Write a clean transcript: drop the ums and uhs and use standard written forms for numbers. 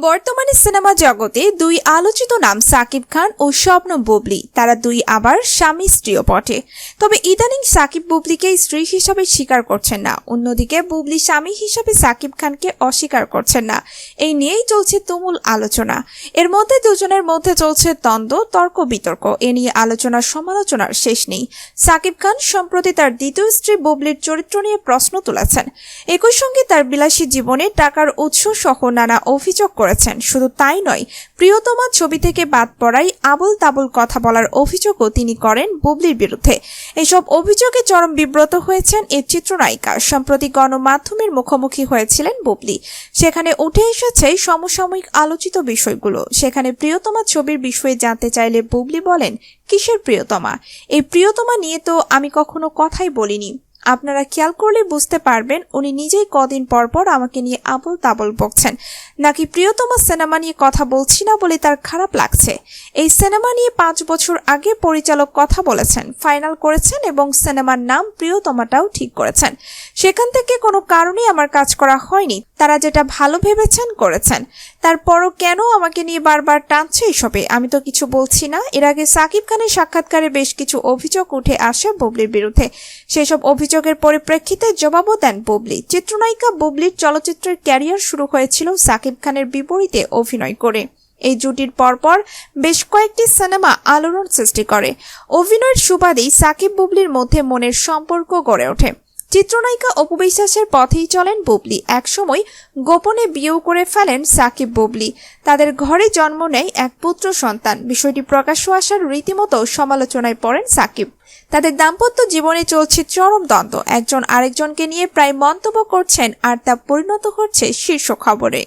বর্তমানে সিনেমা জগতে দুই আলোচিত নাম সাকিব খান ও স্বপ্ন বুবলি। তারা দুই আবার স্বামী স্ত্রীও বটে। তবে ইদানিং সাকিব বুবলিকে স্ত্রী হিসাবে স্বীকার করছেন না, অন্যদিকে বুবলি স্বামী হিসাবে সাকিব খানকে অস্বীকার করছেন না। এই নিয়েই চলছে তুমুল আলোচনা। এর মধ্যে দুজনের মধ্যে চলছে দ্বন্দ্ব, তর্ক বিতর্ক। এ নিয়ে আলোচনার সমালোচনার শেষ নেই। সাকিব খান সম্প্রতি তার দ্বিতীয় স্ত্রী বুবলির চরিত্র নিয়ে প্রশ্ন তুলেছেন। একই সঙ্গে তার বিলাসী জীবনে টাকার উৎস সহ নানা অভিযোগ করেছেন। শুধু তাই নয়, প্রিয়তমা ছবি থেকে বাদ পড়াই আবল তাবল কথা বলার অভিযোগও তিনি করেন বুবলির বিরুদ্ধে। এসব অভিযোগে চরম বিব্রত হয়েছেন এই চিত্রনায়িকা। সম্প্রতি গণমাধ্যমের মুখোমুখি হয়েছিলেন বুবলি। সেখানে উঠে এসেছে সমসাময়িক আলোচিত বিষয়গুলো। সেখানে প্রিয়তমা ছবির বিষয়ে জানতে চাইলে বুবলি বলেন, কিসের প্রিয়তমা? এই প্রিয়তমা নিয়ে তো আমি কখনো কথাই বলিনি। আপনারা খেয়াল করলে বুঝতে পারবেন উনি নিজেই কদিন পর পর আমাকে নিয়ে আবল তাবল বকছেন। নাকি প্রিয়তমা সিনেমা নিয়ে কথা বলছি না বলে তার খারাপ লাগছে। এই সিনেমা নিয়ে 5 বছর আগে পরিচালক কথা বলেছেন, ফাইনাল করেছেন এবং সিনেমার নাম প্রিয়তমাটাও ঠিক করেছেন। সেখান থেকে কোনো কারণে আমার কাজ করা হয়নি। তারা যেটা ভালো ভেবেছেন করেছেন। তারপরও কেন আমাকে নিয়ে বারবার টানছে এসবে? আমি তো কিছু বলছি না। এর আগে সাকিব খানের সাক্ষাৎকারে বেশ কিছু অভিযোগ উঠে আসে বুবলির বিরুদ্ধে। সেসব অভিযোগের পরিপ্রেক্ষিতে জবাবও দেন বুবলি। চিত্রনায়িকা বুবলির চলচ্চিত্রের ক্যারিয়ার শুরু হয়েছিল সাকিব খানের বিপরীতে অভিনয় করে। এই জুটির পরপর বেশ কয়েকটি সিনেমা আলোড়ন সৃষ্টি করে। অভিনয়ের সুবাদেই সাকিব বুবলির মধ্যে মনের সম্পর্ক গড়ে ওঠে। চিত্রনায়িকা অপু বিশ্বাসের পথেই চলেন বুবলি। একসময় গোপনে বিয়েও করে ফেলেন সাকিব বুবলি। তাদের ঘরে জন্ম নেয় এক পুত্র সন্তান। বিষয়টি প্রকাশ্য আসার রীতিমতো সমালোচনায় পড়েন সাকিব। তাদের দাম্পত্য জীবনে চলছে চরম দ্বন্দ্ব। একজন আরেকজনকে নিয়ে প্রায় মন্তব্য করছেন, আর তা পরিণত হচ্ছে শীর্ষ খবরে।